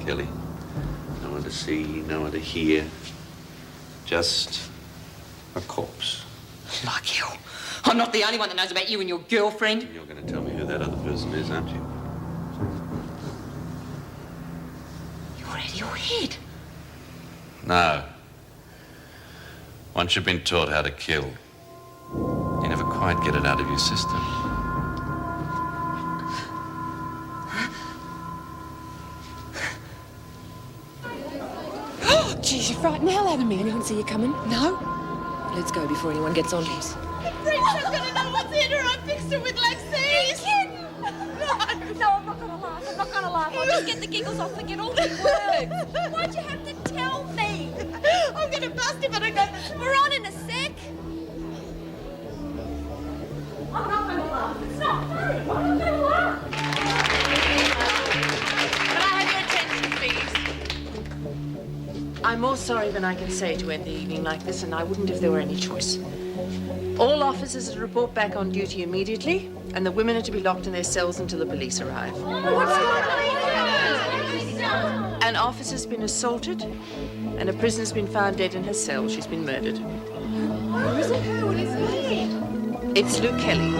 Kelly. No one to see, no one to hear. Just a corpse. Like you. I'm not the only one that knows about you and your girlfriend. You're going to tell me who that other person is, aren't you? You're out of your head. No. Once you've been taught how to kill, you never quite get it out of your system. Oh, geez, you frightened the hell out of me. Anyone see you coming? No? Let's go before anyone gets onto us. The freaks are gonna know what's in her. I fixed her with Lexi's. No, I'm not gonna laugh. I'm not gonna laugh. I'll just get the giggles off, forget all the words. Why'd you have to tell me? I'm gonna bust him, but I go. We're on in a sec. I'm not gonna laugh. It's not funny. I'm not gonna laugh. Can I have your attention, please? I'm more sorry than I can say to end the evening like this, and I wouldn't if there were any choice. All officers are to report back on duty immediately, and the women are to be locked in their cells until the police arrive. An officer's been assaulted, and a prisoner's been found dead in her cell. She's been murdered. Who is it? Who is it? It's Luke Kelly.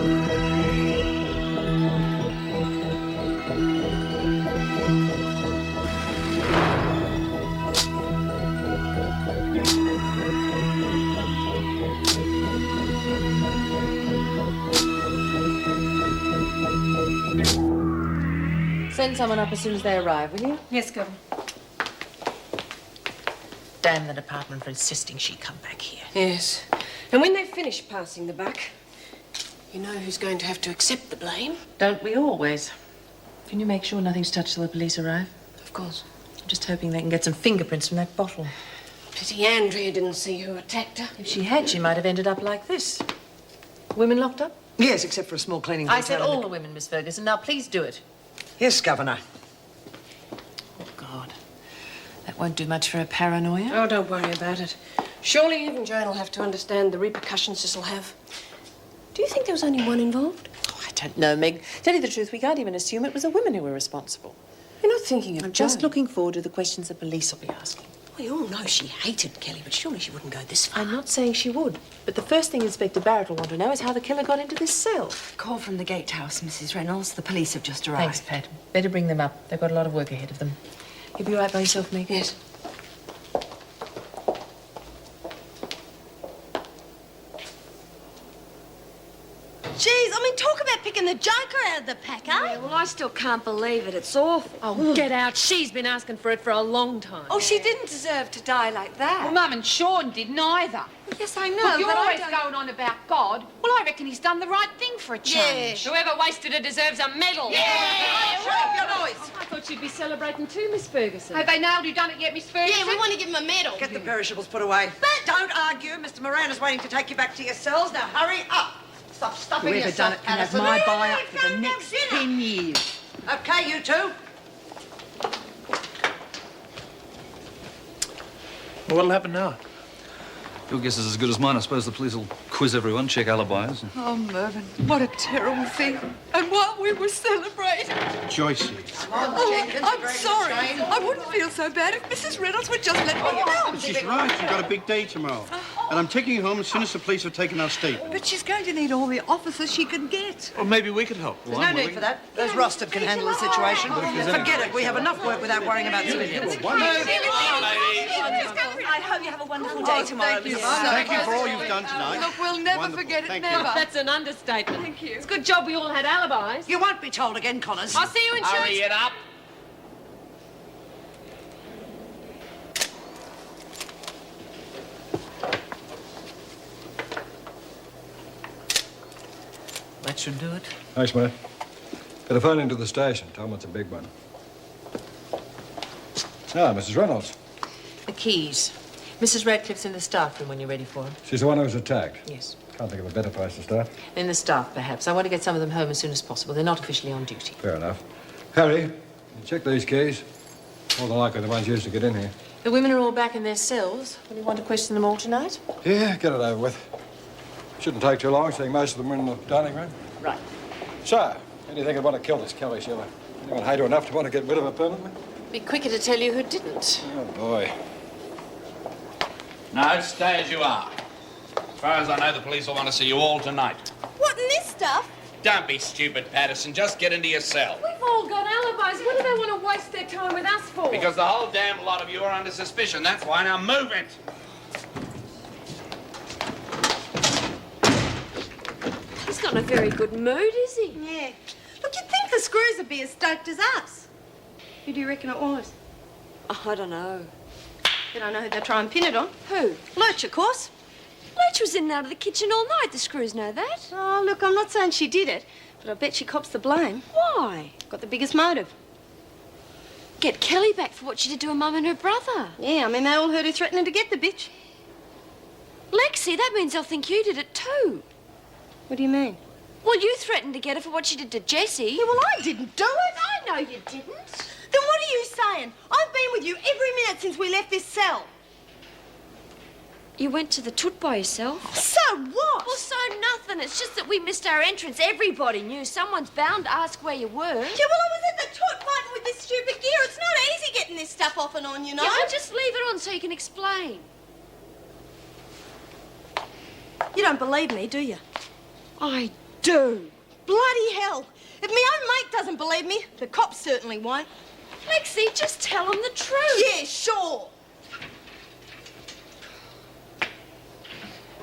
Send someone up as soon as they arrive, will you? Yes, Governor. Damn the department for insisting she come back here. Yes. And when they've finished passing the buck, you know who's going to have to accept the blame? Don't we always? Can you make sure nothing's touched till the police arrive? Of course. I'm just hoping they can get some fingerprints from that bottle. Pity Andrea didn't see who attacked her. If she had, she might have ended up like this. Women locked up? Yes, except for a small cleaning I said detail. all the women, Miss Ferguson. Now, please do it. Yes, Governor. Oh, God. That won't do much for her paranoia. Oh, don't worry about it. Surely even Joan will have to understand the repercussions this will have. Do you think there was only one involved? Oh, I don't know, Meg. Tell you the truth, we can't even assume it was the women who were responsible. You're not thinking of I'm Joan. just looking forward to the questions the police will be asking. We all know she hated Kelly, but surely she wouldn't go this far. I'm not saying she would, but the first thing Inspector Barrett will want to know is how the killer got into this cell. Call from the gatehouse, Mrs. Reynolds. The police have just arrived. Thanks, Pat. Better bring them up. They've got a lot of work ahead of them. You'll be right by yourself, Meg? Yes. Jeez, I mean, talk about picking the joker out of the pack, eh? Yeah, well, I still can't believe it. It's awful. Oh, get out. She's been asking for it for a long time. Oh, she didn't deserve to die like that. Well, Mum and Sean didn't either. Yes, I know, Look, you're but always I don't... going on about God. Well, I reckon he's done the right thing for a change. Whoever wasted it deserves a medal. Shut up your noise! I thought you'd be celebrating too, Miss Ferguson. Have they nailed you done it yet, Miss Ferguson? Yeah, we want to give him a medal. Get the perishables put away. Don't argue. Mr. Moran is waiting to take you back to your cells. Now, hurry up. Stop stuffing Whoever yourself, done it can have Addison. my buy-up for the next 10 years. Okay, you two. Well, what'll happen now? Your guess is as good as mine. I suppose the police will quiz everyone, check alibis. Oh, Mervyn, what a terrible thing. And while we were celebrating... Joycey. I'm sorry. I wouldn't feel so bad if Mrs. Reynolds would just let me out. She's right. You've got a big day tomorrow. And I'm taking you home as soon as the police have taken our statement. But she's going to need all the officers she can get. Well, maybe we could help. There's no need for that. Those rostered can handle the situation. Forget it. We have enough work without worrying about civilians. I hope you have a wonderful day tomorrow, Mrs. Thank you for all you've done tonight. Look, we'll never Wonderful. forget it, Thank never. you. That's an understatement. Thank you. It's a good job we all had alibis. You won't be told again, Connors. I'll see you in church. Hurry it up. That should do it. Thanks, mate. Get a phone into the station. Tell them it's a big one. Now, Mrs. Reynolds. The keys. Mrs. Radcliffe's in the staff room when you're ready for her. She's the one who was attacked. Yes. Can't think of a better place to start. In the staff, perhaps. I want to get some of them home as soon as possible. They're not officially on duty. Fair enough. Harry, you check these keys. More than likely the ones used to get in here. The women are all back in their cells. Will you want to question them all tonight? Yeah, get it over with. Shouldn't take too long, seeing most of them are in the dining room. Right. So, anything that want to kill this Kelly Sheila? Anyone hate her enough to want to get rid of her permanently? Be quicker to tell you who didn't. Oh, boy. No, stay as you are. As far as I know, the police will want to see you all tonight. What, in this stuff? Don't be stupid, Patterson. Just get into your cell. We've all got alibis. What do they want to waste their time with us for? Because the whole damn lot of you are under suspicion. That's why. Now move it. He's not in a very good mood, is he? Yeah. Look, you'd think the screws would be as stoked as us. Who do you reckon it was? Oh, I don't know. You don't know who they're trying to pin it on? Who? Lurch, of course. Lurch was in and out of the kitchen all night. The screws know that. Oh, look, I'm not saying she did it, but I bet she cops the blame. Why? Got the biggest motive. Get Kelly back for what she did to her mum and her brother. Yeah, I mean, they all heard her threatening to get the bitch. Lexi, that means they'll think you did it too. What do you mean? Well, you threatened to get her for what she did to Jessie. Yeah, well, I didn't do it. I know you didn't. Then what are you saying? I've been with you every minute since we left this cell. You went to the toot by yourself. So what? Well, so nothing. It's just that we missed our entrance. Everybody knew. Someone's bound to ask where you were. Yeah, well, I was at the toot fighting with this stupid gear. It's not easy getting this stuff off and on, you know. Yeah, well, just leave it on so you can explain. You don't believe me, do you? I do. Bloody hell. If my own mate doesn't believe me, the cops certainly won't. Lexi, just tell them the truth. Yeah, sure.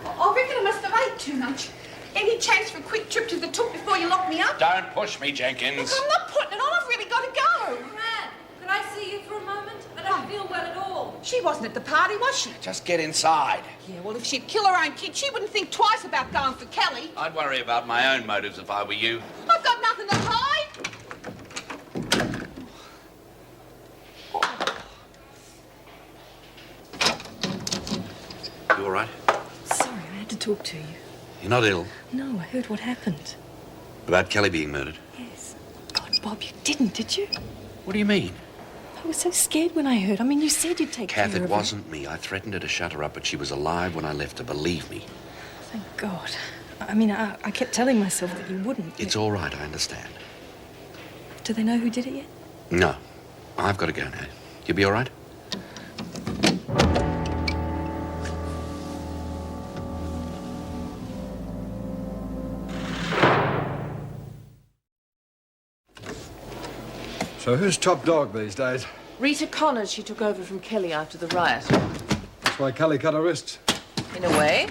I reckon I must have ate too much. Any chance for a quick trip to the took before you lock me up? Don't push me, Jenkins. Look, I'm not putting it on. I've really got to go. Fran, could I see you for a moment? I don't feel well at all. She wasn't at the party, was she? Just get inside. Yeah, well, if she'd kill her own kid, she wouldn't think twice about going for Kelly. I'd worry about my own motives if I were you. I've got nothing to hide. You all right? Sorry, I had to talk to you. You're not ill? No, I heard what happened. About Kelly being murdered? Yes. God, Bob, you didn't, did you? What do you mean? I was so scared when I heard. I mean, you said you'd take Kath, care it of her. wasn't me. I threatened her to shut her up, but she was alive when I left her. Believe me. Thank God. I mean, I kept telling myself that you wouldn't. It's all right, I understand. Do they know who did it yet? No. I've got to go now. You'll be all right? So who's top dog these days? Rita Connors, she took over from Kelly after the riot. That's why Kelly cut her wrists. In a way.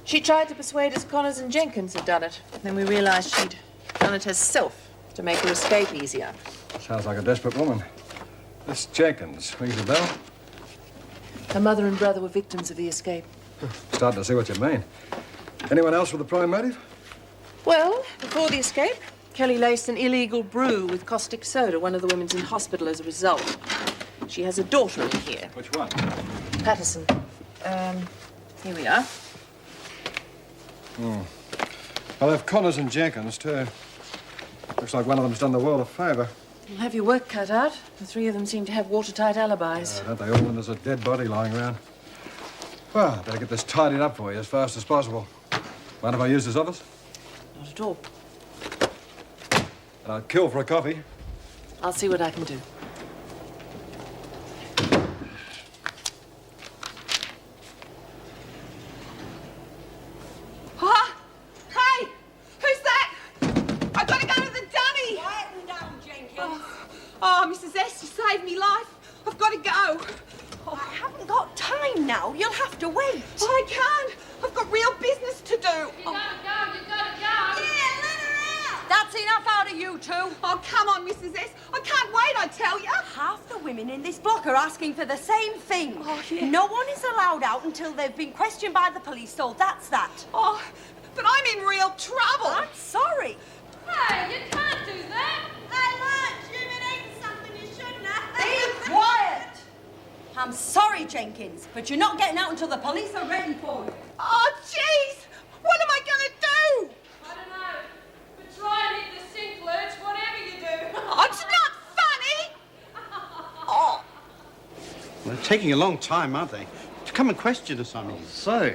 She tried to persuade us Connors and Jenkins had done it. Then we realized she'd done it herself to make her escape easier. Sounds like a desperate woman. This Jenkins, rings a bell? Her mother and brother were victims of the escape. Starting to see what you mean. Anyone else with a prime motive? Well, before the escape, Kelly laced an illegal brew with caustic soda. One of the women's in hospital as a result. She has a daughter in here. Which one? Patterson. Here we are. Well, if Connors and Jenkins, too. Looks like one of them's done the world a favour. You'll have your work cut out. The three of them seem to have watertight alibis. Don't they all when there's a dead body lying around? Well, better get this tidied up for you as fast as possible. Mind if I use this office? Not at all. And I'd kill for a coffee. I'll see what I can do. Hey! Who's that? I've got to go to the dunny. Quieten down, Jenkins. Oh, Mrs. S, you saved me life. I've got to go. Oh, I haven't got time now. You'll have to wait. I can't. I've got real business to do. You gotta go, you gotta go. Yeah, let her out. That's enough out of you two. Oh, come on, Mrs. S. I can't wait, I tell you. Half the women in this block are asking for the same thing. Oh, yeah. No one is allowed out until they've been questioned by the police, so that's that. Oh, but I'm in real trouble. I'm sorry. Hey, you can't do that. Hey, Lurch, you've been eating something you shouldn't have. Be quiet. I'm sorry, Jenkins, but you're not getting out until the police are ready for you. Oh, jeez. What am I going to do? I don't know. But try and hit the sink, Lurch, whatever you do. Oh, it's not funny. Oh. Well, they're taking a long time, aren't they? To come and question us on it. So,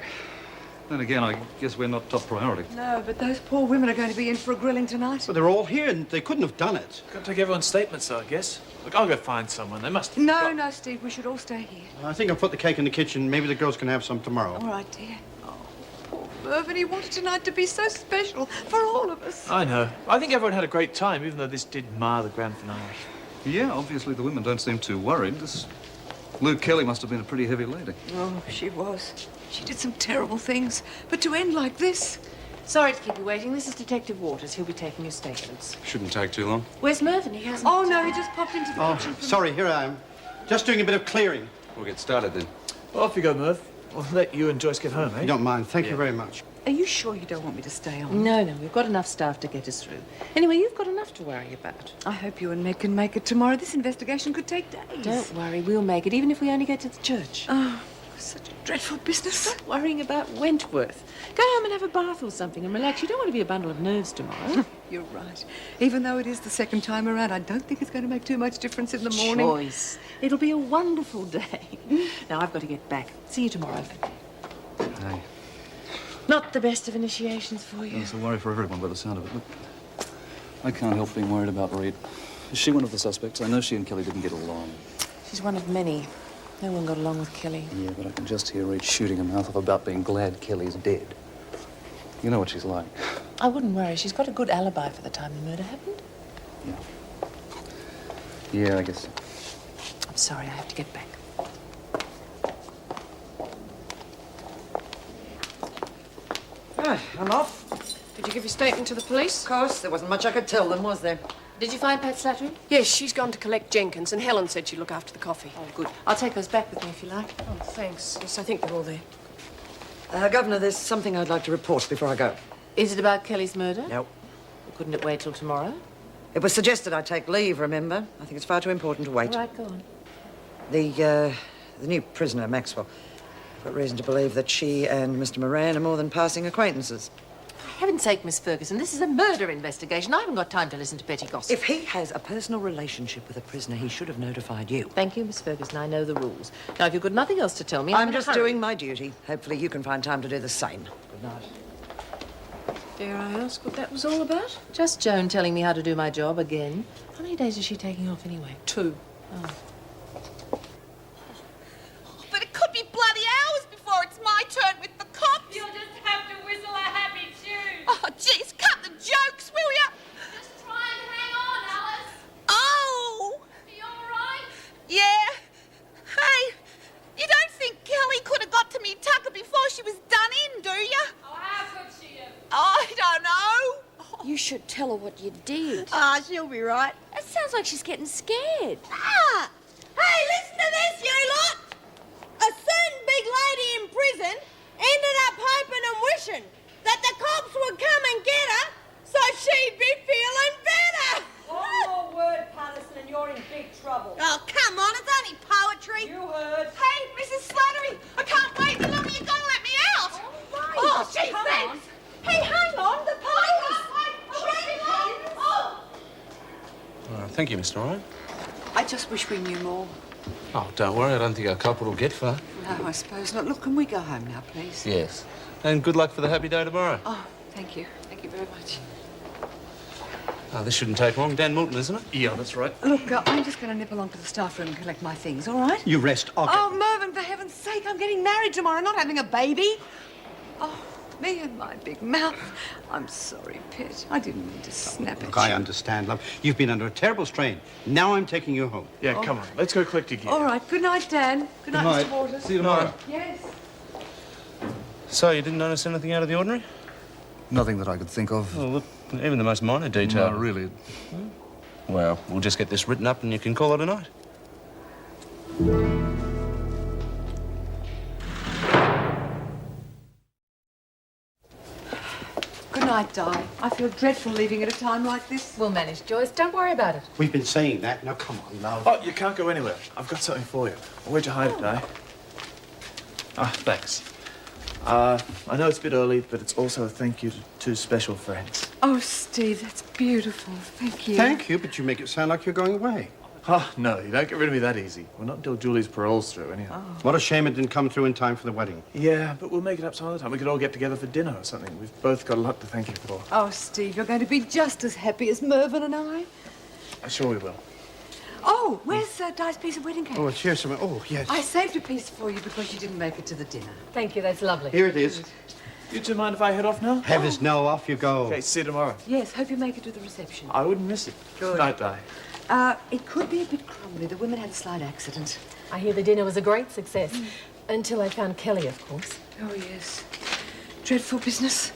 Then again, I guess we're not top priority. No, but those poor women are going to be in for a grilling tonight. But they're all here and they couldn't have done it. Got to take everyone's statements, though, I guess. Look, I'll go find someone. They must... No, no, Steve, we should all stay here. I think I'll put the cake in the kitchen. Maybe the girls can have some tomorrow. All right, dear. Oh, poor Mervyn, he wanted tonight to be so special for all of us. I know. I think everyone had a great time, even though this did mar the grand finale. Yeah, obviously the women don't seem too worried. This Lou Kelly must have been a pretty heavy lady. Oh, she was. She did some terrible things. But to end like this... Sorry to keep you waiting. This is Detective Waters. He'll be taking your statements. Shouldn't take too long. Where's Mervyn? He hasn't... Oh, no, he just popped into the kitchen. Sorry, here I am. Just doing a bit of clearing. We'll get started then. Well, off you go, Merv. We'll let you and Joyce get home, eh? You don't mind. Thank you very much. Are you sure you don't want me to stay on? No, no, we've got enough staff to get us through. Anyway, you've got enough to worry about. I hope you and Meg can make it tomorrow. This investigation could take days. Don't worry, we'll make it, even if we only get to the church. Oh, such a dreadful business. Stop worrying about Wentworth. Go home and have a bath or something and relax. You don't want to be a bundle of nerves tomorrow. You're right. Even though it is the second time around, I don't think it's going to make too much difference in the morning. Choice. It'll be a wonderful day. Now, I've got to get back. See you tomorrow. Hey. Not the best of initiations for you. It's a worry for everyone by the sound of it. Look, I can't help being worried about Reed. Is she one of the suspects? I know she and Kelly didn't get along. She's one of many. No one got along with Kelly. Yeah, but I can just hear Reed shooting her mouth off about being glad Kelly's dead. You know what she's like. I wouldn't worry. She's got a good alibi for the time the murder happened. Yeah, I guess so. I'm sorry, I have to get back. Right, I'm off. Did you give your statement to the police? Of course, there wasn't much I could tell them, was there? Did you find Pat Slattery? Yes, she's gone to collect Jenkins, and Helen said she'd look after the coffee. Oh, good. I'll take those back with me if you like. Oh, thanks. Yes, I think they're all there. Governor, there's something I'd like to report before I go. Is it about Kelly's murder? No. Well, couldn't it wait till tomorrow? It was suggested I take leave, remember? I think it's far too important to wait. All right, go on. The new prisoner, Maxwell. I've got reason to believe that she and Mr. Moran are more than passing acquaintances. For heaven's sake, Miss Ferguson, this is a murder investigation. I haven't got time to listen to petty gossip. If he has a personal relationship with a prisoner, he should have notified you. Thank you, Miss Ferguson. I know the rules. Now, if you've got nothing else to tell me, I'm just doing my duty. Hopefully you can find time to do the same. Good night. Dare I ask what that was all about? Just Joan telling me how to do my job again. How many days is she taking off anyway? 2. Oh. But it could be bloody hours before it's my turn with the cops. You'll just have to whistle a happy tune. Oh, jeez, cut the jokes, will ya? Just try and hang on, Alice. Oh! Are you all right? Yeah. Hey, you don't think Kelly could have got to me Tucker before she was done in, do you? Oh, how could she have? I don't know. You should tell her what you did. Ah, she'll be right. It sounds like she's getting scared. Ah! Hey, listen to this, you lot! A certain big lady in prison ended up hoping and wishing that the cops would come and get her so she'd be feeling better. One more word, Patterson, and you're in big trouble. Oh, come on, it's only poetry. You heard. Hey, Mrs. Slattery, I can't wait the longer you're going to let me out. All right. Oh, gee, Come thanks. on. Hey, hang on, the police! Thank you, Mr. Ryan. I just wish we knew more. Oh, don't worry. I don't think our culprit will get far. No, I suppose not. Look, can we go home now, please? Yes. And good luck for the happy day tomorrow. Oh, thank you. Thank you very much. Oh, this shouldn't take long. Dan Moulton, isn't it? Yeah, that's right. Look, I'm just going to nip along to the staff room and collect my things, all right? You rest. I'll Oh, Mervyn, for heaven's sake, I'm getting married tomorrow, not having a baby. Oh, me and my big mouth. I'm sorry, Pet. I didn't mean to snap Look, at I you. understand, love. You've been under a terrible strain. Now I'm taking you home. Yeah, come on. Let's go collect your gear. All right. Good night, Dan. Good night, Mr. Waters. See you tomorrow. Yes. So, you didn't notice anything out of the ordinary? Nothing that I could think of. Well, look, even the most minor detail. No, really. Well, we'll just get this written up and you can call it a night. Good night, Di. I feel dreadful leaving at a time like this. We'll manage, Joyce. Don't worry about it. We've been saying that. Now, come on, love. Oh, you can't go anywhere. I've got something for you. Where'd you hide it, Di? Ah, thanks. I know it's a bit early, but it's also a thank you to 2 special friends. Oh, Steve, that's beautiful. Thank you. Thank you, but you make it sound like you're going away. Oh, no, you don't get rid of me that easy. Well, not until Julie's parole's through, anyhow. What a shame it didn't come through in time for the wedding. Yeah, but we'll make it up some other time. We could all get together for dinner or something. We've both got a lot to thank you for. Oh, Steve, you're going to be just as happy as Mervyn and I. I'm sure we will. Oh, where's Di's piece of wedding cake? Oh, it's here somewhere. Oh, yes. I saved a piece for you because you didn't make it to the dinner. Thank you, that's lovely. Here it is. You two mind if I head off now? Heavens, no, off you go. Okay, see you tomorrow. Yes, hope you make it to the reception. I wouldn't miss it. Good. Night, Di. It could be a bit crumbly. The women had a slight accident. I hear the dinner was a great success. Until I found Kelly, of course. Oh, yes. Dreadful business.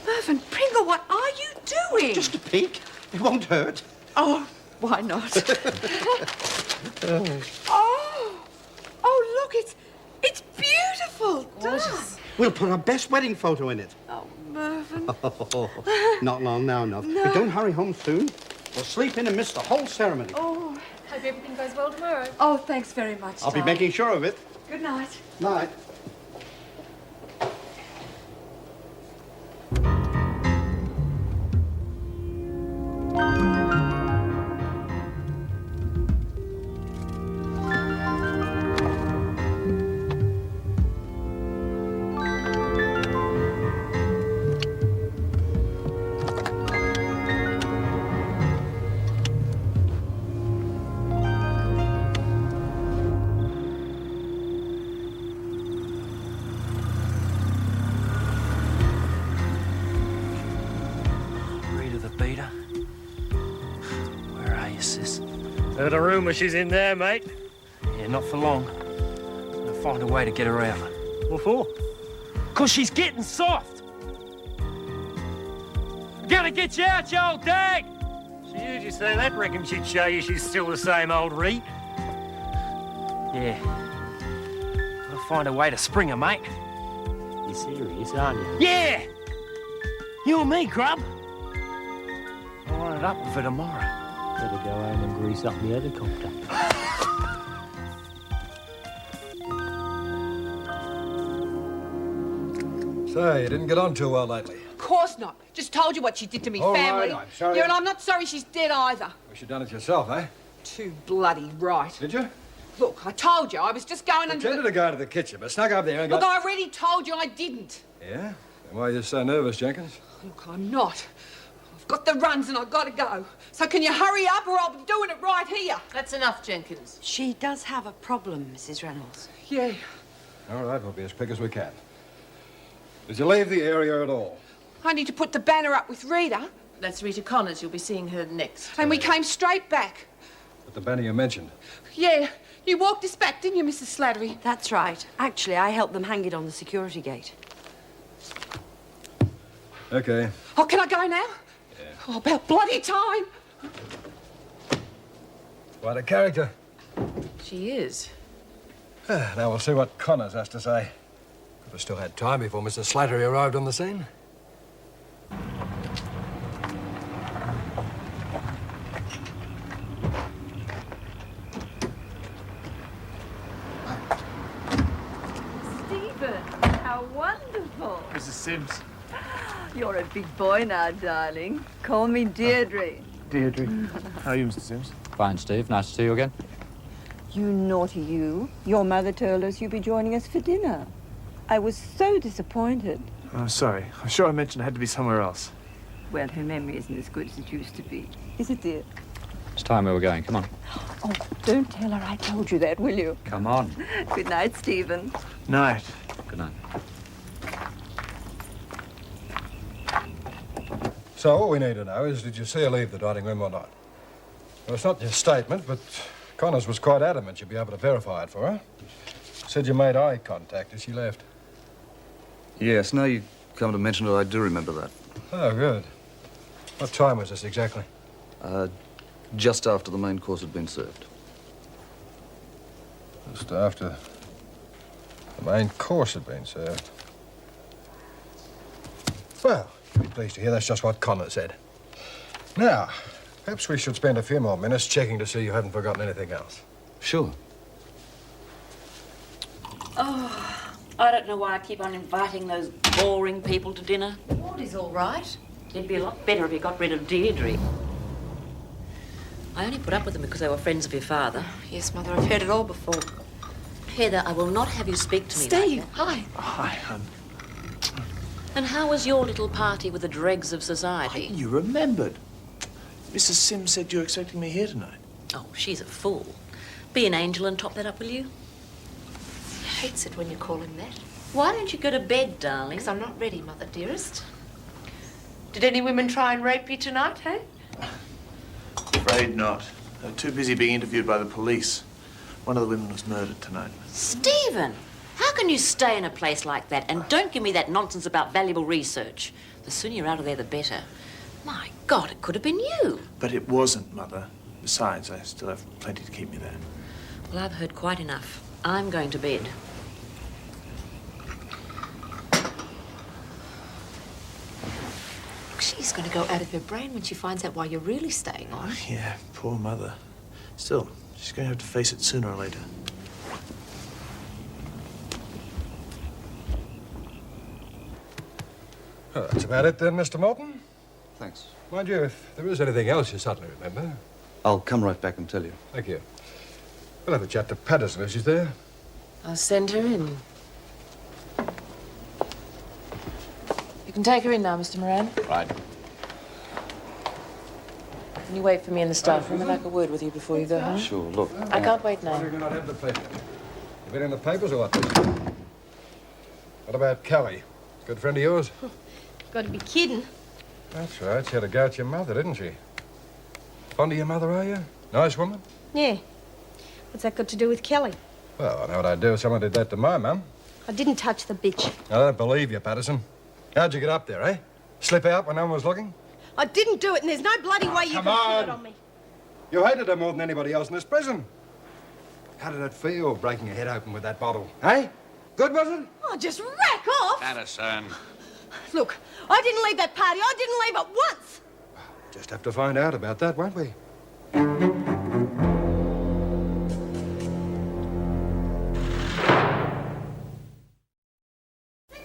Mervyn, Pringle, what are you doing? Just a peek. It won't hurt. Oh, why not? Oh, look, it's beautiful. Gorgeous. We'll put our best wedding photo in it. Oh, Mervyn. Not long now, no. But don't hurry home soon. We'll sleep in and miss the whole ceremony. Oh, hope everything goes well tomorrow. Oh, thanks very much, I'll be Di. making sure of it. Good night. Night. Heard a rumour she's in there, mate. Yeah, not for long. I'll find a way to get her out. What for? 'Cause she's getting soft. Gonna get you out, you old dag! She heard you say that, reckon she'd show you she's still the same old reet. Yeah. I'll find a way to spring her, mate. You're serious, aren't you? Yeah! You and me, Grub. I'll run it up with her tomorrow. Better go home and grease up the helicopter. So, you didn't get on too well lately. Of course not. Just told you what she did to me All family. right, I'm sorry. Yeah, and I'm not sorry she's dead either. Wish you'd done it yourself, eh? Too bloody right. Did you? Look, I told you I was just going under Pretended to go to the kitchen, but snuck up there and Look, got... I already told you I didn't. Yeah? Then why are you so nervous, Jenkins? Look, I'm not. I've got the runs and I've got to go. So can you hurry up or I'll be doing it right here? That's enough, Jenkins. She does have a problem, Mrs. Reynolds. Yeah. All right, we'll be as quick as we can. Did you leave the area at all? I need to put the banner up with Rita. That's Rita Connors. You'll be seeing her next. And we came straight back. But the banner you mentioned. Yeah. You walked us back, didn't you, Mrs. Slattery? That's right. Actually, I helped them hang it on the security gate. Okay. Oh, can I go now? Yeah. Oh, about bloody time. Quite a character. She is. Now we'll see what Connors has to say. Could have still had time before Mr. Slattery arrived on the scene. Stephen, how wonderful. Mrs. Sims. You're a big boy now, darling. Call me Deirdre. Deirdre. How are you, Mr. Sims? Fine, Steve. Nice to see you again. You naughty you. Your mother told us you'd be joining us for dinner. I was so disappointed. Oh, sorry. I'm sure I mentioned I had to be somewhere else. Well, her memory isn't as good as it used to be. Is it, dear? It's time we were going. Come on. Oh, don't tell her I told you that, will you? Come on. Good night, Stephen. Night. Good night. So all we need to know is, did you see her leave the dining room or not? Well, it's not your statement, but Connors was quite adamant you'd be able to verify it for her. Said you made eye contact as she left. Yes, now you come to mention it, I do remember that. Oh, good. What time was this exactly? Just after the main course had been served. Just after the main course had been served. Well, you'll be pleased to hear that's just what Connor said. Now, perhaps we should spend a few more minutes checking to see you haven't forgotten anything else. Sure. Oh, I don't know why I keep on inviting those boring people to dinner. Maud is all right. It'd be a lot better if you got rid of Deirdre. I only put up with them because they were friends of your father. Yes, Mother, I've heard it all before. Heather, I will not have you speak to me Steve, like hi. Hi, hon. that. And how was your little party with the dregs of society? You remembered. Mrs. Sims said you were expecting me here tonight. Oh, she's a fool. Be an angel and top that up, will you? He hates it when you call him that. Why don't you go to bed, darling? Because I'm not ready, Mother dearest. Did any women try and rape you tonight, hey? Afraid not. They're too busy being interviewed by the police. One of the women was murdered tonight. Stephen, how can you stay in a place like that? And don't give me that nonsense about valuable research. The sooner you're out of there, the better. My God, it could have been you. But it wasn't, Mother. Besides, I still have plenty to keep me there. Well, I've heard quite enough. I'm going to bed. She's going to go out of her brain when she finds out why you're really staying on. Yeah, poor Mother. Still, she's going to have to face it sooner or later. Oh, that's about it then, Mr. Morton. Thanks. Mind you, if there is anything else you suddenly remember. I'll come right back and tell you. Thank you. We'll have a chat to Patterson if she's there. I'll send her in. You can take her in now, Mr. Moran. Right. Can you wait for me in the staff room? I'd like a word with you before you go home. Sure, look. I can't wait now. Why do you not have the pleasure? You been in the papers or what? What about Kelly? Good friend of yours? Got to be kidding. That's right. She had a go at your mother, didn't she? Fond of your mother, are you? Nice woman? Yeah. What's that got to do with Kelly? Well, I know what I'd do if someone did that to my mum. I didn't touch the bitch. I don't believe you, Patterson. How'd you get up there, eh? Slip out when no one was looking? I didn't do it, and there's no bloody way you come can put on. it on me. You hated her more than anybody else in this prison. How did it feel, breaking your head open with that bottle? Eh? Good, was it? Oh, just rack off. Patterson. Look, I didn't leave that party. I didn't leave it once. Just have to find out about that, won't we? They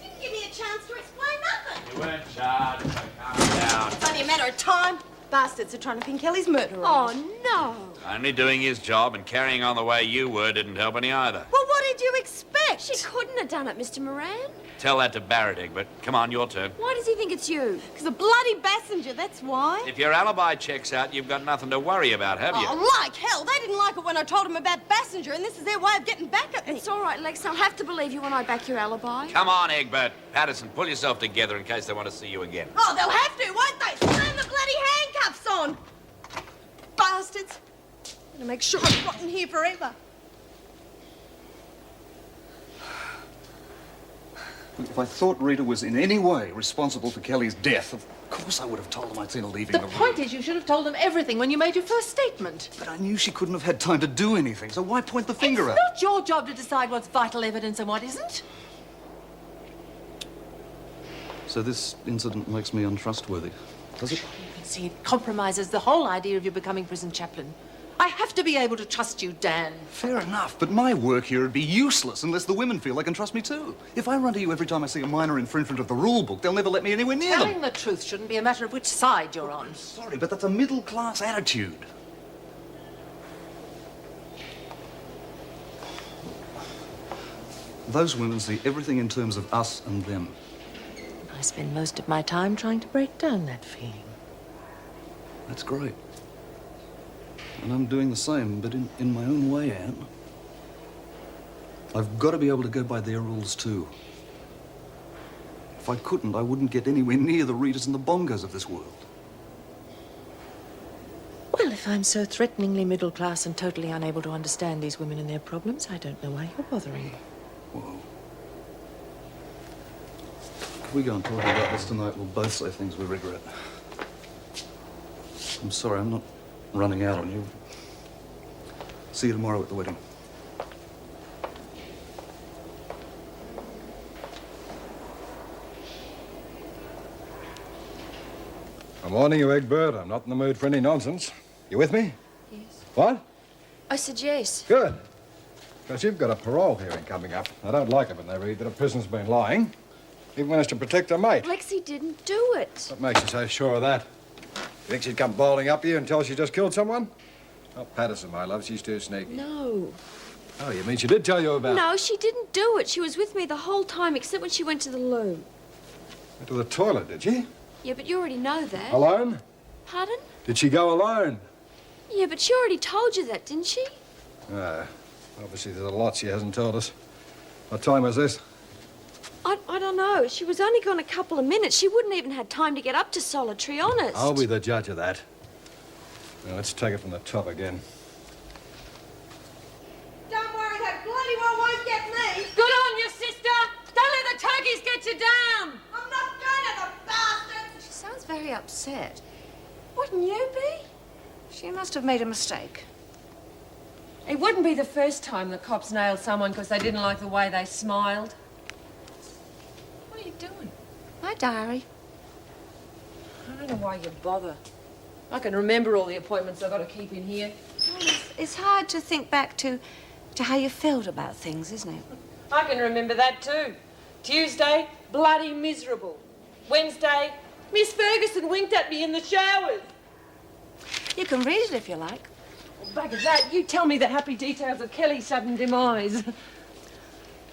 didn't give me a chance to explain nothing. You weren't charged, so calm down. It's only a matter of time. Bastards are trying to pin Kelly's murderer. Oh, no. Only doing his job and carrying on the way you were didn't help any either. Well, what did you expect? She couldn't have done it, Mr. Moran. Tell that to Barrett, Egbert. Come on, your turn. Why does he think it's you? Because a bloody passenger, that's why. If your alibi checks out, you've got nothing to worry about, have you? Oh, like hell. They didn't like it when I told them about Bassinger, and this is their way of getting back at me. It's all right, Lex. I'll have to believe you when I back your alibi. Come on, Egbert. Patterson, pull yourself together in case they want to see you again. Oh, they'll have to, won't they? Slam the bloody handcuffs on. Bastards. Gonna make sure I'm rotten here forever. If I thought Rita was in any way responsible for Kelly's death, of course I would have told them I'd seen her leaving The the room. point is, you should have told them everything when you made your first statement. But I knew she couldn't have had time to do anything, so why point the finger at her? It's not your job to decide what's vital evidence and what isn't. So this incident makes me untrustworthy, does it? You can see it compromises the whole idea of you becoming prison chaplain. I have to be able to trust you, Dan. Fair enough, but my work here would be useless unless the women feel they can trust me too. If I run to you every time I see a minor infringement of the rule book, they'll never let me anywhere near them. Telling the truth shouldn't be a matter of which side you're on. Sorry, but that's a middle-class attitude. Those women see everything in terms of us and them. I spend most of my time trying to break down that feeling. That's great. And I'm doing the same, but in my own way, Anne. I've got to be able to go by their rules, too. If I couldn't, I wouldn't get anywhere near the Ritas and the Bongos of this world. Well, if I'm so threateningly middle class and totally unable to understand these women and their problems, I don't know why you're bothering. Whoa. If we go and talk about this tonight, we'll both say things we regret. I'm sorry, I'm not running out on you. See you tomorrow at the wedding. I'm warning you, Egbert. I'm not in the mood for any nonsense. You with me? Yes. What? I said yes. Good. Because you've got a parole hearing coming up. I don't like it when they read that a prisoner's been lying, even when it's to protect her mate. Lexi didn't do it. What makes you so sure of that? You think she'd come bowling up here and tell us she just killed someone? Not Patterson, my love. She's too sneaky. No. Oh, you mean she did tell you about... No, she didn't do it. She was with me the whole time, except when she went to the loo. Went to the toilet, did she? Yeah, but you already know that. Alone? Pardon? Did she go alone? Yeah, but she already told you that, didn't she? Obviously there's a lot she hasn't told us. What time was this? I don't know. She was only gone a couple of minutes. She wouldn't even had time to get up to Solitary, honest. I'll be the judge of that. Now, let's take it from the top again. Don't worry, that bloody one won't get me. Good on you, sister! Don't let the turkeys get you down! I'm not going to the bastards. She sounds very upset. Wouldn't you be? She must have made a mistake. It wouldn't be the first time the cops nailed someone because they didn't like the way they smiled. What are you doing? My diary. I don't know why you bother. I can remember all the appointments I've got to keep in here. It's hard to think back to how you felt about things, isn't it? I can remember that too. Tuesday, bloody miserable. Wednesday, Miss Ferguson winked at me in the showers. You can read it if you like. Well, back at that, you tell me the happy details of Kelly's sudden demise.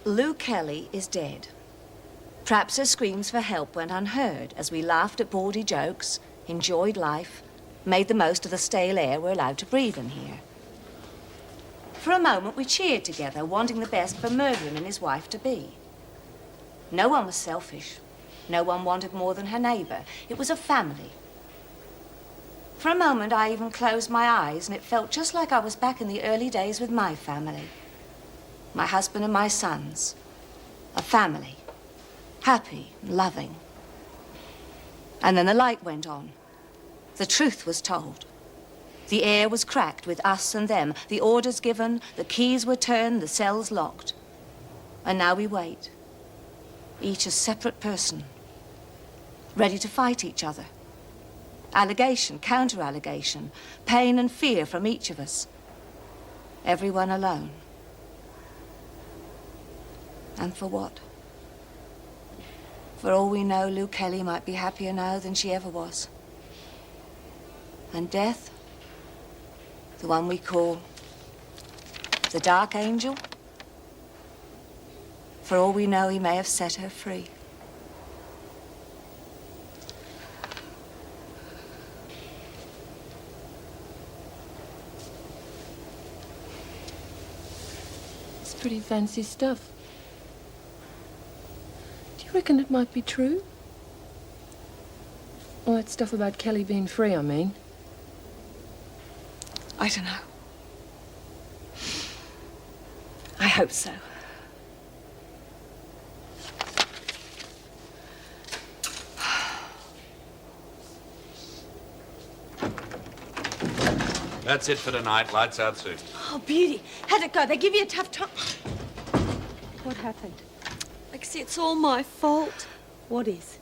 Lou Kelly is dead. Perhaps her screams for help went unheard as we laughed at bawdy jokes, enjoyed life, made the most of the stale air we're allowed to breathe in here. For a moment, we cheered together, wanting the best for Murderin and his wife-to-be. No one was selfish. No one wanted more than her neighbour. It was a family. For a moment, I even closed my eyes, and it felt just like I was back in the early days with my family. My husband and my sons. A family. Happy and loving. And then the light went on. The truth was told. The air was cracked with us and them, the orders given, the keys were turned, the cells locked. And now we wait. Each a separate person. Ready to fight each other. Allegation, counter-allegation, pain and fear from each of us. Everyone alone. And for what? For all we know, Lou Kelly might be happier now than she ever was. And death, the one we call the Dark Angel, for all we know, he may have set her free. It's pretty fancy stuff. Do you reckon it might be true? All that stuff about Kelly being free, I mean. I don't know. I hope so. That's it for tonight. Lights out soon. Oh, beauty. How'd it go? They give you a tough time. What happened? Lexi, it's all my fault. What is?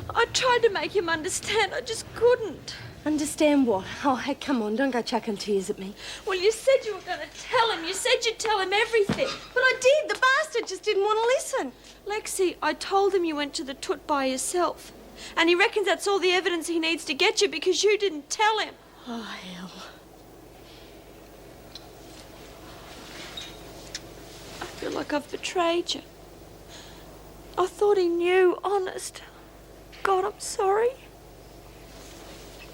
I tried to make him understand. I just couldn't. Understand what? Oh, hey, come on, don't go chucking tears at me. Well, you said you were going to tell him. You said you'd tell him everything. But I did. The bastard just didn't want to listen. Lexi, I told him you went to the toot by yourself. And he reckons that's all the evidence he needs to get you because you didn't tell him. Oh, hell. I feel like I've betrayed you. I thought he knew, honest. God, I'm sorry.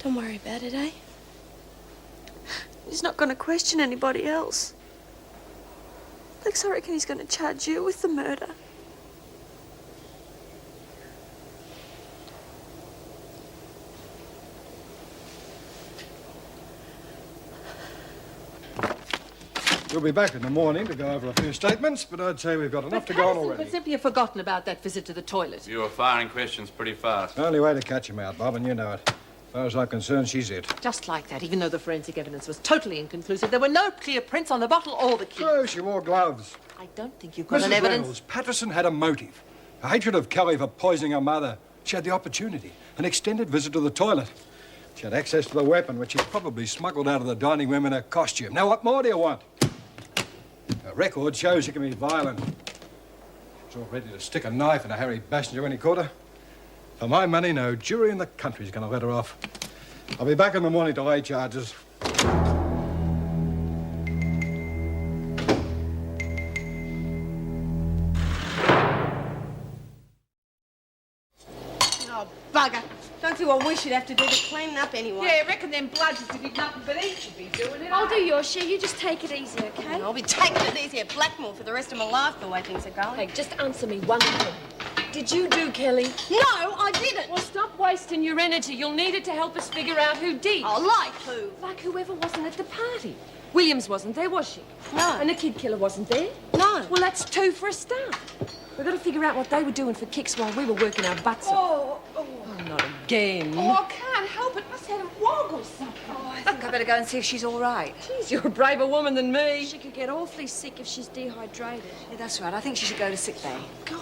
Don't worry about it, eh? He's not going to question anybody else. Lex, I reckon he's going to charge you with the murder. We'll be back in the morning to go over a few statements, but I'd say we've got enough to go on already. But simply have forgotten about that visit to the toilet. You were firing questions pretty fast. Only way to catch him out, Bob, and you know it. As far as I'm concerned, she's it. Just like that, even though the forensic evidence was totally inconclusive, there were no clear prints on the bottle or the key. True, she wore gloves. I don't think you've got Mrs. an evidence. Reynolds, Patterson had a motive. A hatred of Kelly for poisoning her mother. She had the opportunity. An extended visit to the toilet. She had access to the weapon, which she probably smuggled out of the dining room in her costume. Now, what more do you want? Her record shows she can be violent. She's all ready to stick a knife in a Harry Bassinger when he caught her. For my money, no jury in the country's going to let her off. I'll be back in the morning to lay charges. Can't see what we should have to do to clean up anyway. Yeah, I reckon them bloods who did nothing but eat should be doing it. I'll do your share. You just take it easy, okay? I'll be taking it easy at Blackmore for the rest of my life, the way things are going. Hey, just answer me one thing. Did you do Kelly? No, I didn't. Well, stop wasting your energy. You'll need it to help us figure out who did. Oh, like who? Like whoever wasn't at the party. Williams wasn't there, was she? No. And the kid killer wasn't there? No. Well, that's two for a start. We've got to figure out what they were doing for kicks while we were working our butts off. Oh, not again. Oh, I can't help it. Must have a wog or something. Oh, I think I better go and see if she's all right. Jeez, you're a braver woman than me. She could get awfully sick if she's dehydrated. Yeah, that's right. I think she should go to sick bay. God.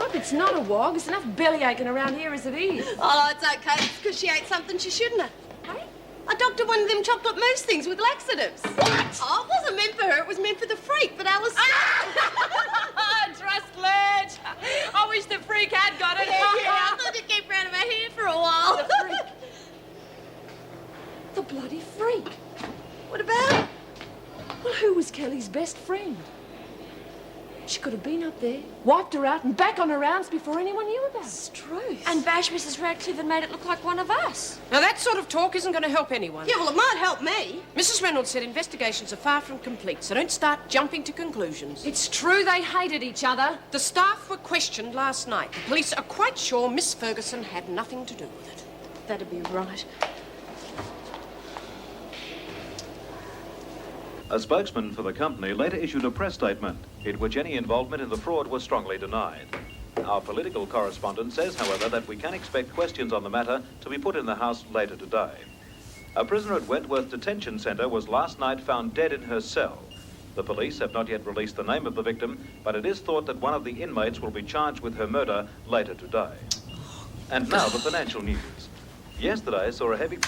Look, it's not a wog. There's enough belly aching around here as it is. Oh, it's okay. It's because she ate something she shouldn't have. Hey? I doctored one of them chocolate mousse things with laxatives. What? Oh, it wasn't meant for her. It was meant for the freak, but Alice... Trust Ledge. I wish the freak had got it. Yeah, I thought it'd keep around in my head for a while. The freak. The bloody freak. What about it? Well, who was Kelly's best friend? She could have been up there, wiped her out and back on her rounds before anyone knew about it. It's true. And bashed Mrs. Radcliffe and made it look like one of us. Now, that sort of talk isn't going to help anyone. Yeah, well, it might help me. Mrs. Reynolds said investigations are far from complete, so don't start jumping to conclusions. It's true they hated each other. The staff were questioned last night. The police are quite sure Miss Ferguson had nothing to do with it. That'd be right. A spokesman for the company later issued a press statement in which any involvement in the fraud was strongly denied. Our political correspondent says, however, that we can expect questions on the matter to be put in the House later today. A prisoner at Wentworth Detention Centre was last night found dead in her cell. The police have not yet released the name of the victim, but it is thought that one of the inmates will be charged with her murder later today. And now the financial news. Yesterday saw a heavy...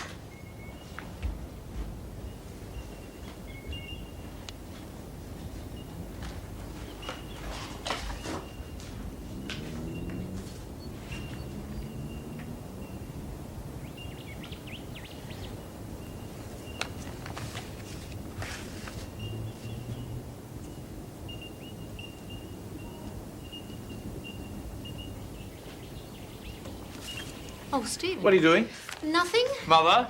Oh, Stephen. What are you doing? Nothing. Mother?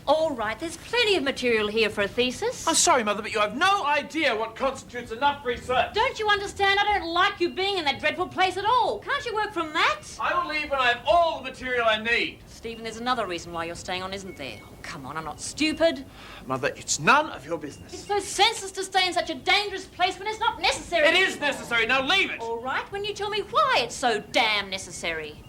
All right, there's plenty of material here for a thesis. I'm sorry, Mother, but you have no idea what constitutes enough research. Don't you understand? I don't like you being in that dreadful place at all. Can't you work from that? I will leave when I have all the material I need. Stephen, there's another reason why you're staying on, isn't there? Oh, come on, I'm not stupid. Mother, it's none of your business. It's so senseless to stay in such a dangerous place when it's not necessary. It is necessary. Now leave it. All right, when you tell me why it's so damn necessary.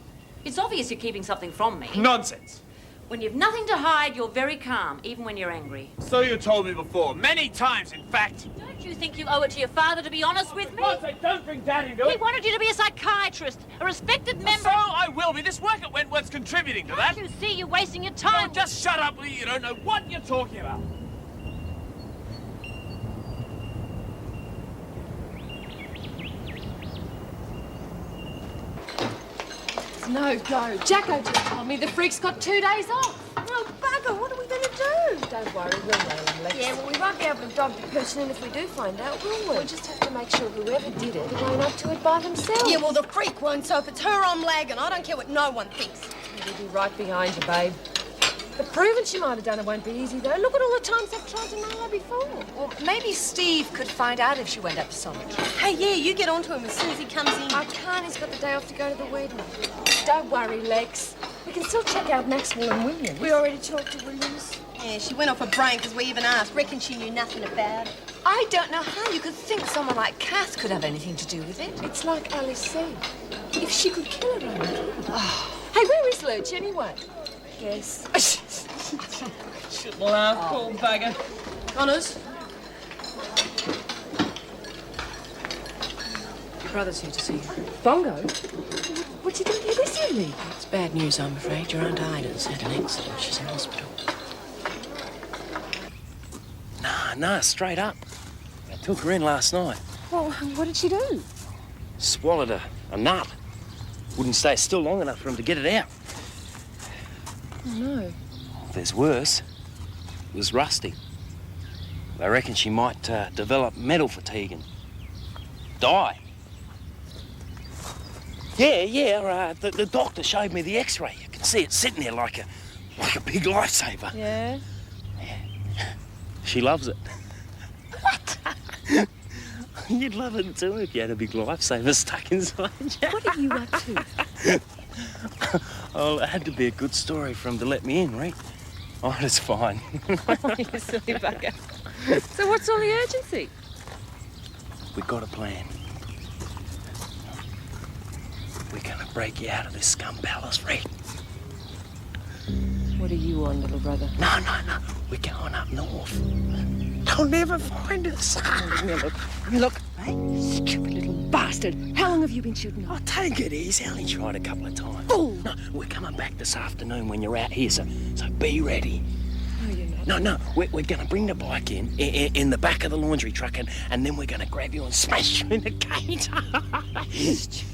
It's obvious you're keeping something from me. Nonsense. When you've nothing to hide, you're very calm, even when you're angry. So you told me before, many times, in fact. Don't you think you owe it to your father to be honest with me? For God's sake, don't bring Dad into it. He wanted you to be a psychiatrist, a respected member. So I will be. This work at Wentworth's contributing to that. Can't you see you're wasting your time? No, just shut up, will you? You don't know what you're talking about. No go. Jacko just told me the freak's got 2 days off. Oh, bugger, what are we going to do? Don't worry, we'll nail him, Lex. Yeah, well, we won't be able to dog the person in if we do find out, will we? We'll just have to make sure whoever did it won't up to it by themselves. Yeah, well, the freak won't, so if it's her, I'm lagging. I don't care what no one thinks. We'll be right behind you, babe. But proving she might have done it won't be easy, though. Look at all the times I've tried to nail her before. Well, maybe Steve could find out if she went up to solitary. Hey, yeah, you get on to him as soon as he comes in. I can't. He's got the day off to go to the wedding. Don't worry, Lex. We can still check out Maxwell and Williams. We already talked to Williams. Yeah, she went off her brain because we even asked. Reckon she knew nothing about it. I don't know how you could think someone like Kath could have anything to do with it. It's like Alice said. If she could kill her own kid. Oh. Hey, where is Lurch, anyway? Yes. Shouldn't laugh, poor bugger. Connors? Your brother's here to see you. Bongo? What do you think it is, you leave? It's bad news, I'm afraid. Your Aunt Ida's had an accident. She's in hospital. Nah, straight up. I took her in last night. Well, what did she do? Swallowed a nut. Wouldn't stay still long enough for him to get it out. Oh, no. There's worse. It was rusty. They reckon she might develop metal fatigue and die. Yeah, the doctor showed me the x-ray. You can see it sitting there like a big lifesaver. Yeah? She loves it. What? You'd love it too if you had a big lifesaver stuck inside you. What are you up to? Oh, it had to be a good story for him to let me in, right? Oh, it's fine. You silly bugger. So what's all the urgency? We got a plan. We're gonna break you out of this scum palace, Red. What are you on, little brother? No. We're going up north. They'll never find us. Look, hey, stupid little bastard. How long have you been shooting? Oh, take it easy. I only tried a couple of times. Fool! No, we're coming back this afternoon when you're out here, so be ready. No, you're not. No, we're going to bring the bike in the back of the laundry truck, and then we're going to grab you and smash you in the gate. Stupid.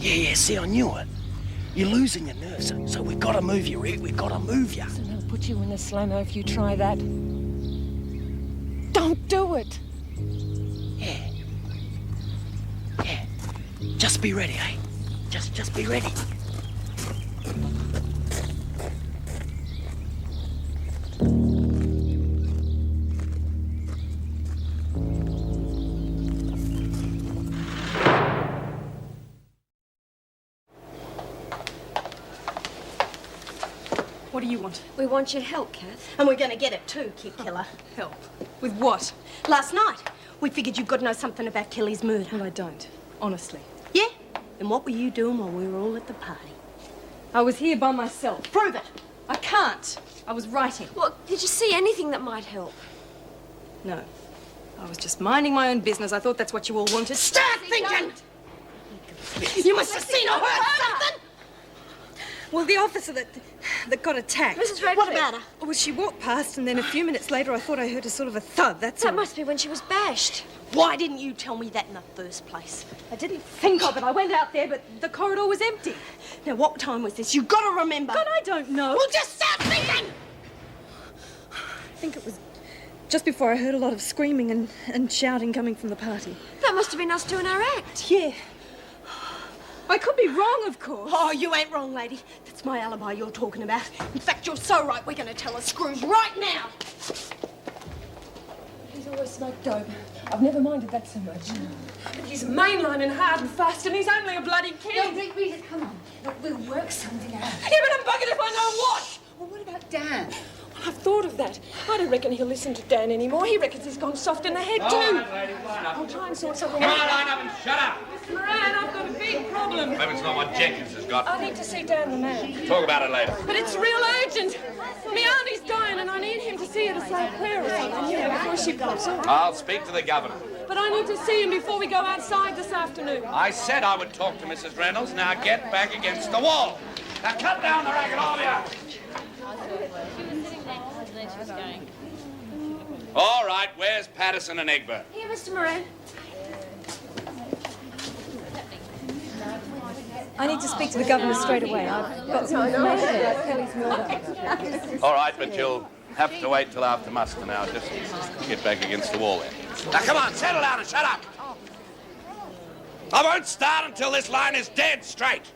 Yeah, see, I knew it. You're losing your nerve, so we've got to move you, Rick. We've got to move you. Listen, I'll put you in a slammer if you try that. Don't do it. Yeah. Just be ready, eh? Just be ready. What do you want? We want your help, Kath. And we're going to get it too, Kid Killer. Help? With what? Last night, we figured you've got to know something about Kelly's murder. Well, I don't. Honestly. Yeah? Then what were you doing while we were all at the party? I was here by myself. Prove it. I can't. I was writing. Well, did you see anything that might help? No. I was just minding my own business. I thought that's what you all wanted. Start thinking! You must have seen or heard something! Well, the officer that got attacked. Mrs. Red, what about her? Well, she walked past, and then a few minutes later, I thought I heard a sort of a thud. That's all. That must be when she was bashed. Why didn't you tell me that in the first place? I didn't think of it. I went out there, but the corridor was empty. Now, what time was this? You've got to remember. God, I don't know. Well, just start thinking! I think it was just before I heard a lot of screaming and shouting coming from the party. That must have been us doing our act. Yeah. I could be wrong, of course. Oh, you ain't wrong, lady. That's my alibi you're talking about. In fact, you're so right, we're going to tell the screws right now. He's always smoked dope. I've never minded that so much. But he's mainline and hard and fast, and he's only a bloody kid. No, Rita, come on. Look, we'll work something out. Yeah, but I'm bugging if I know what. Well, what about Dan? Well, I've thought of that. I don't reckon he'll listen to Dan anymore. He reckons he's gone soft in the head, too. I'll try and sort something out. Line up and shut up. Miss Moran, I've got a big problem. Maybe it's not what Jenkins has got. I need to see Dan the man. Talk about it later. But it's real urgent. My auntie's dying, and I need him to see her to say a prayer or something, you know, before she pops off. I'll speak to the governor. But I need to see him before we go outside this afternoon. I said I would talk to Mrs. Reynolds. Now get back against the wall. Now cut down the racket, all of you. All right, where's Patterson and Egbert? Here, Mr. Moran. I need to speak to the governor straight away. I've got some information about Kelly's murder. All right, but you'll have to wait till after muster now. Just get back against the wall there. Now, come on, settle down and shut up. I won't start until this line is dead straight.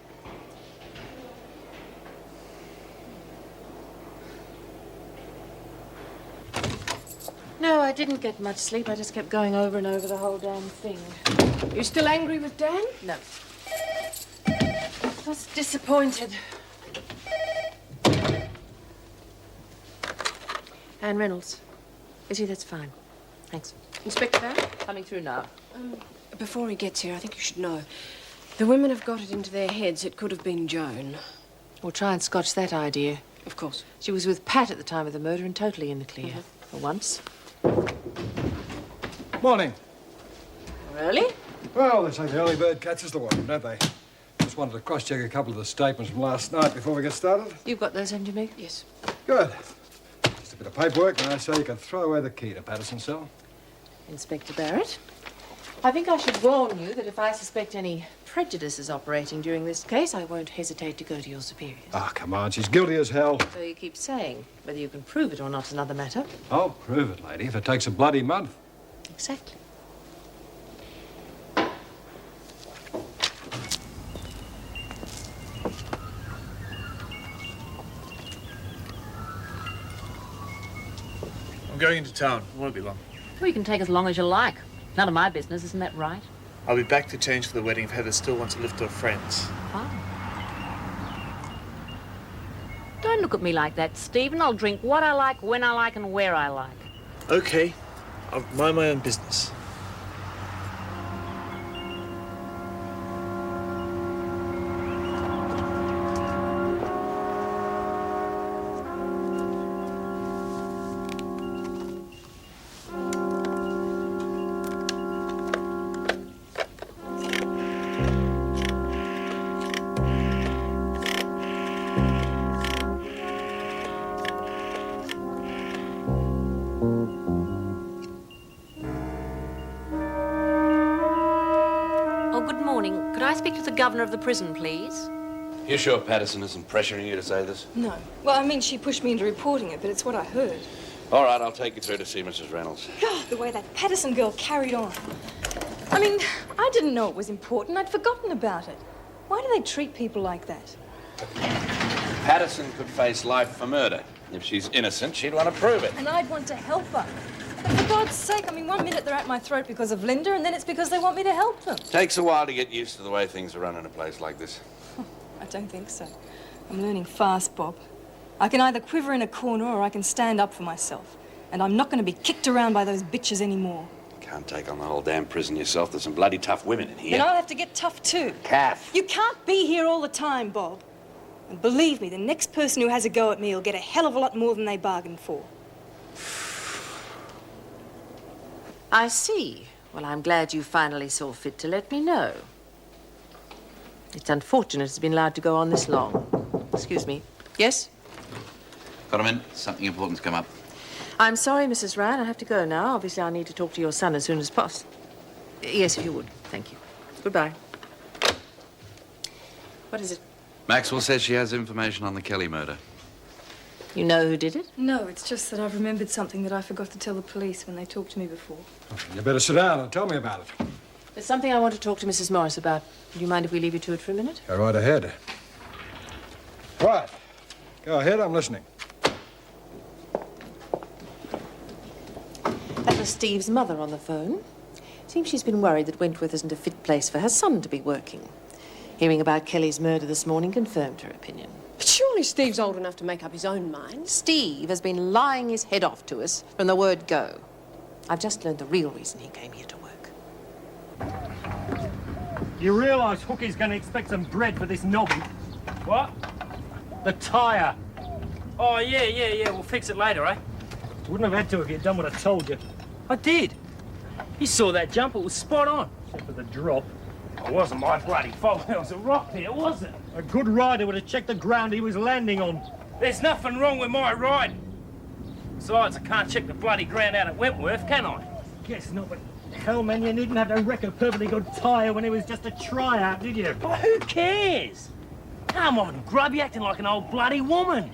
No, I didn't get much sleep. I just kept going over and over the whole damn thing. You still angry with Dan? No. Just disappointed. Anne Reynolds. Is he? That's fine. Thanks. Inspector Barrett? Coming through now. Before he gets here, I think you should know. The women have got it into their heads it could have been Joan. We'll try and scotch that idea. Of course. She was with Pat at the time of the murder and totally in the clear. For once. Morning. Really? Well, they say the early bird catches the worm, don't they? Just wanted to cross-check a couple of the statements from last night before we get started. You've got those, haven't you, Meg? Yes. Good. Just a bit of paperwork, and I say you can throw away the key to Patterson's cell. Inspector Barrett, I think I should warn you that if I suspect any prejudices operating during this case, I won't hesitate to go to your superiors. Ah, come on, she's guilty as hell. So you keep saying. Whether you can prove it or not is another matter. I'll prove it, lady, if it takes a bloody month. Exactly. I'm going into town. It won't be long. Well, you can take as long as you like. None of my business, isn't that right? I'll be back to change for the wedding if Heather still wants to live to her friends. Fine. Don't look at me like that, Stephen. I'll drink what I like, when I like, and where I like. Okay. I'll mind my own business. Could I speak to the governor of the prison, please? You sure Patterson isn't pressuring you to say this? No. Well, I mean, she pushed me into reporting it, but it's what I heard. All right, I'll take you through to see Mrs. Reynolds. God, the way that Patterson girl carried on. I mean, I didn't know it was important. I'd forgotten about it. Why do they treat people like that? Patterson could face life for murder. If she's innocent, she'd want to prove it. And I'd want to help her. But for God's sake, I mean, one minute they're at my throat because of Linda, and then it's because they want me to help them. Takes a while to get used to the way things are run in a place like this. I don't think so. I'm learning fast, Bob. I can either quiver in a corner or I can stand up for myself. And I'm not going to be kicked around by those bitches anymore. Can't take on the whole damn prison yourself. There's some bloody tough women in here. Then I'll have to get tough too. Kath. You can't be here all the time, Bob. And believe me, the next person who has a go at me will get a hell of a lot more than they bargained for. I see. Well, I'm glad you finally saw fit to let me know. It's unfortunate it's been allowed to go on this long. Excuse me. Yes? Got a minute? Something important's come up. I'm sorry, Mrs. Ryan. I have to go now. Obviously, I'll need to talk to your son as soon as possible. Yes, if you would. Thank you. Goodbye. What is it? Maxwell says she has information on the Kelly murder. You know who did it? No, it's just that I've remembered something that I forgot to tell the police when they talked to me before. You better sit down and tell me about it. There's something I want to talk to Mrs. Morris about. Do you mind if we leave you to it for a minute? Go right ahead. Right. Go ahead, I'm listening. That was Steve's mother on the phone. Seems she's been worried that Wentworth isn't a fit place for her son to be working. Hearing about Kelly's murder this morning confirmed her opinion. But surely Steve's old enough to make up his own mind. Steve has been lying his head off to us from the word go. I've just learned the real reason he came here to work. You realise Hookie's going to expect some bread for this noggin? What? The tyre. Oh, yeah, we'll fix it later, eh? Wouldn't have had to if you'd done what I told you. I did. You saw that jump, it was spot on. Except for the drop. It wasn't my bloody fault. There was a rock there, was it? A good rider would have checked the ground he was landing on. There's nothing wrong with my ride. Besides, I can't check the bloody ground out at Wentworth, can I? Guess not, but hell, man, you needn't have to wreck a perfectly good tyre when it was just a tryout, did you? Well, who cares? Come on, grub, you acting like an old bloody woman.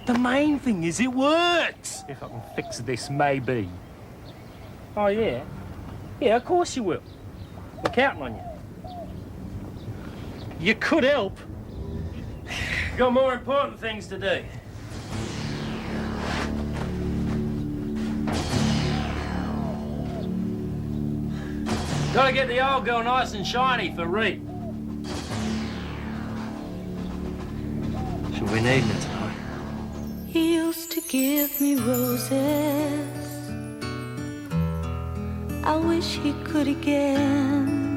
The main thing is it works. If I can fix this, maybe. Oh, yeah? Yeah, of course you will. We're counting on you. You could help. Got more important things to do. Gotta get the old girl nice and shiny for Reed. She'll be needing it tonight. He used to give me roses. I wish he could again.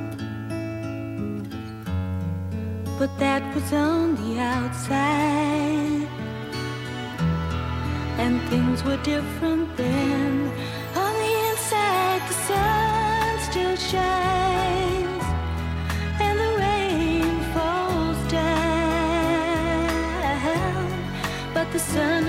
But that was on the outside, and things were different then. On the inside, the sun still shines, and the rain falls down, but the sun